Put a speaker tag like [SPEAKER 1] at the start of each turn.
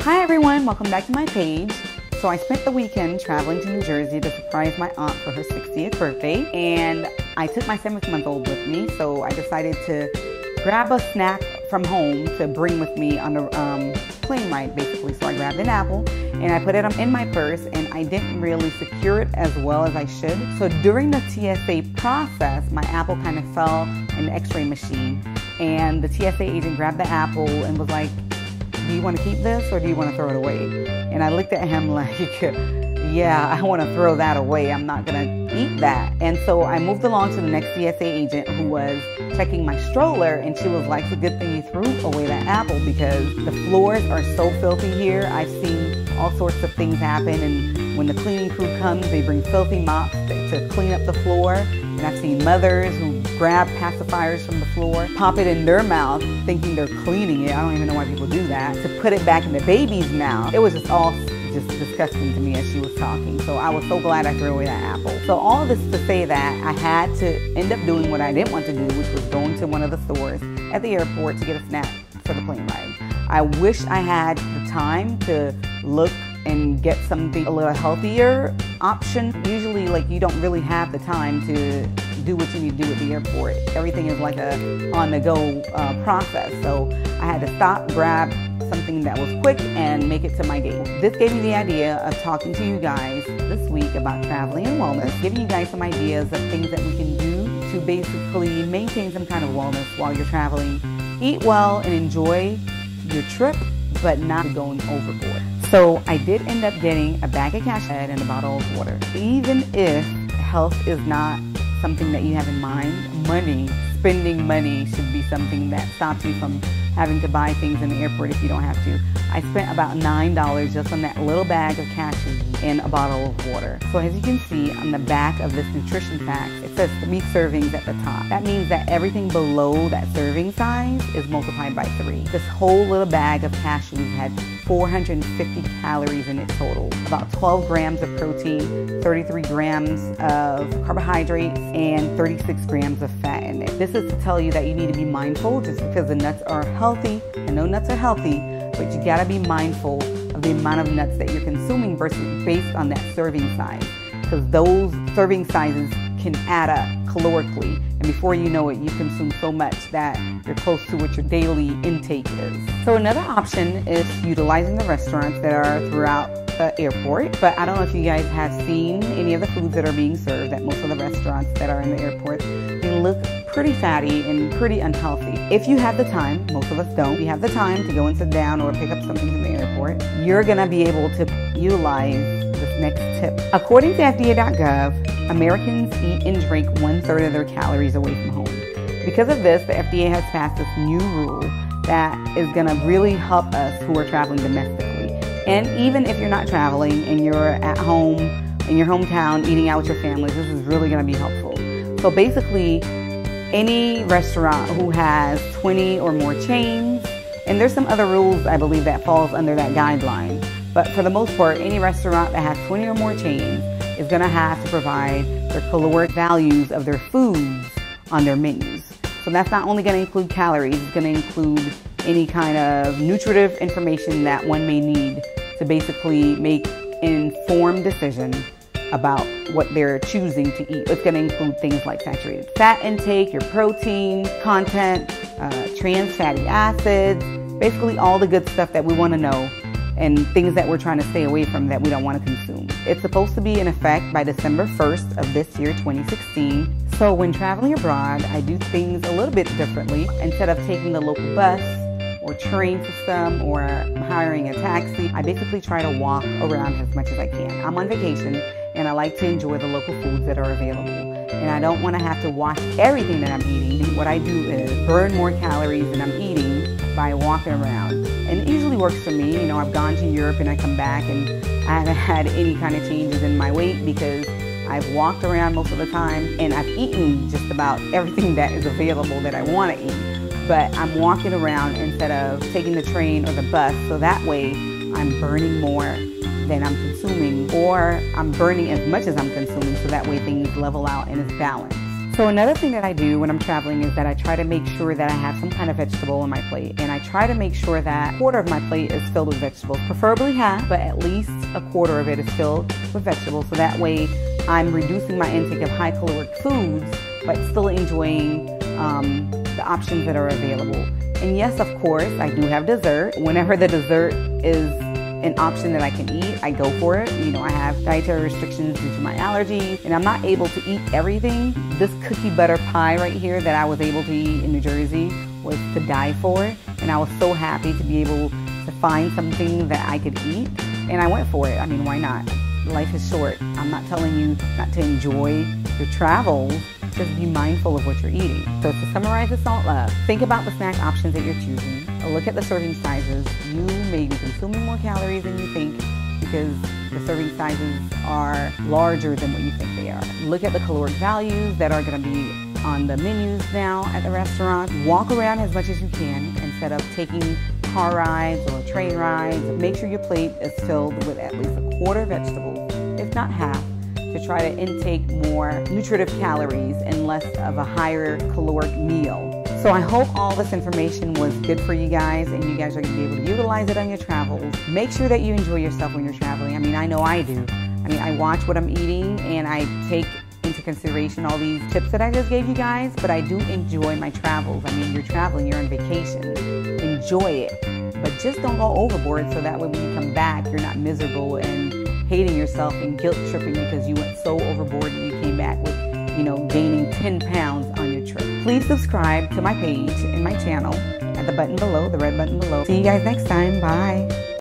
[SPEAKER 1] Hi everyone, welcome back to my page. So I spent the weekend traveling to New Jersey to surprise my aunt for her 60th birthday, and I took my 7-month-old with me, so I decided to grab a snack from home to bring with me on the plane ride basically. So I grabbed an apple and I put it in my purse, and I didn't really secure it as well as I should. So during the TSA process, my apple kind of fell in the x-ray machine, and the TSA agent grabbed the apple and was like, do you want to keep this or do you want to throw it away? And I looked at him like, yeah, I want to throw that away. I'm not going to eat that. And so I moved along to the next TSA agent who was checking my stroller, and she was like, it's a good thing you threw away that apple because the floors are so filthy here. I've seen all sorts of things happen, and when the cleaning crew comes, they bring filthy mops to clean up the floor. And I've seen mothers who grab pacifiers from the floor, pop it in their mouth, thinking they're cleaning it. I don't even know why people do that. To put it back in the baby's mouth. It was just all disgusting to me as she was talking. So I was so glad I threw away that apple. So all of this to say that I had to end up doing what I didn't want to do, which was going to one of the stores at the airport to get a snack for the plane ride. I wish I had the time to look and get something a little healthier option. Usually, like, you don't really have the time to do what you need to do at the airport. Everything is like a on-the-go process. So I had to stop, grab something that was quick, and make it to my gate. This gave me the idea of talking to you guys this week about traveling and wellness, giving you guys some ideas of things that we can do to basically maintain some kind of wellness while you're traveling. Eat well and enjoy your trip, but not going overboard. So I did end up getting a bag of cash and a bottle of water. Even if health is not something that you have in mind, spending money should be something that stops you from having to buy things in the airport if you don't have to. I spent about $9 just on that little bag of cashews and a bottle of water. So as you can see on the back of this nutrition fact, it says 3 servings at the top. That means that everything below that serving size is multiplied by 3. This whole little bag of cashews had 450 calories in it total, about 12 grams of protein, 33 grams of carbohydrates, and 36 grams of fat in it. This is to tell you that you need to be mindful. Just because the nuts are healthy, I know nuts are healthy, but you gotta be mindful of the amount of nuts that you're consuming versus based on that serving size, because those serving sizes can add up calorically, and before you know it, you consume so much that you're close to what your daily intake is. So another option is utilizing the restaurants that are throughout the airport, but I don't know if you guys have seen any of the foods that are being served at most of the restaurants that are in the airport. They look pretty fatty and pretty unhealthy. If you have the time, most of us don't, if you have the time to go and sit down or pick up something from the airport, you're gonna be able to utilize this next tip. According to FDA.gov, Americans eat and drink 1/3 of their calories away from home. Because of this, the FDA has passed this new rule that is gonna really help us who are traveling domestically. And even if you're not traveling and you're at home, in your hometown, eating out with your families, this is really gonna be helpful. So basically, any restaurant who has 20 or more chains, and there's some other rules I believe that falls under that guideline, but for the most part, any restaurant that has 20 or more chains is going to have to provide their caloric values of their foods on their menus. So that's not only going to include calories, it's going to include any kind of nutritive information that one may need to basically make an informed decision about what they're choosing to eat. It's going to include things like saturated fat intake, your protein content, trans fatty acids, basically all the good stuff that we want to know and things that we're trying to stay away from that we don't want to consume. It's supposed to be in effect by December 1st of this year, 2016. So when traveling abroad, I do things a little bit differently. Instead of taking the local bus or train system or hiring a taxi, I basically try to walk around as much as I can. I'm on vacation and I like to enjoy the local foods that are available. And I don't want to have to wash everything that I'm eating. What I do is burn more calories than I'm eating by walking around. And it usually works for me. You know, I've gone to Europe and I come back and I haven't had any kind of changes in my weight because I've walked around most of the time and I've eaten just about everything that is available that I want to eat. But I'm walking around instead of taking the train or the bus, so that way I'm burning more than I'm consuming, or I'm burning as much as I'm consuming, so that way things level out and it's balanced. So another thing that I do when I'm traveling is that I try to make sure that I have some kind of vegetable on my plate. And I try to make sure that a quarter of my plate is filled with vegetables. Preferably half, but at least a quarter of it is filled with vegetables. So that way I'm reducing my intake of high caloric foods, but still enjoying the options that are available. And yes, of course, I do have dessert. Whenever the dessert is an option that I can eat, I go for it. You know, I have dietary restrictions due to my allergies, and I'm not able to eat everything. This cookie butter pie right here that I was able to eat in New Jersey was to die for, and I was so happy to be able to find something that I could eat, and I went for it. I mean, why not? Life is short. I'm not telling you not to enjoy your travels. Just be mindful of what you're eating. So to summarize this all up, think about the snack options that you're choosing. Look at the serving sizes. You may be consuming more calories than you think because the serving sizes are larger than what you think they are. Look at the caloric values that are going to be on the menus now at the restaurant. Walk around as much as you can instead of taking car rides or train rides. Make sure your plate is filled with at least a quarter vegetables, if not half, to try to intake more nutritive calories and less of a higher caloric meal. So I hope all this information was good for you guys and you guys are going to be able to utilize it on your travels. Make sure that you enjoy yourself when you're traveling. I mean, I know I do. I mean, I watch what I'm eating and I take into consideration all these tips that I just gave you guys, but I do enjoy my travels. I mean, you're traveling, you're on vacation. Enjoy it, but just don't go overboard so that way when you come back, you're not miserable and hating yourself and guilt tripping because you went so overboard and you came back with, you know, gaining 10 pounds on your trip. Please subscribe to my page and my channel at the button below, the red button below. See you guys next time. Bye.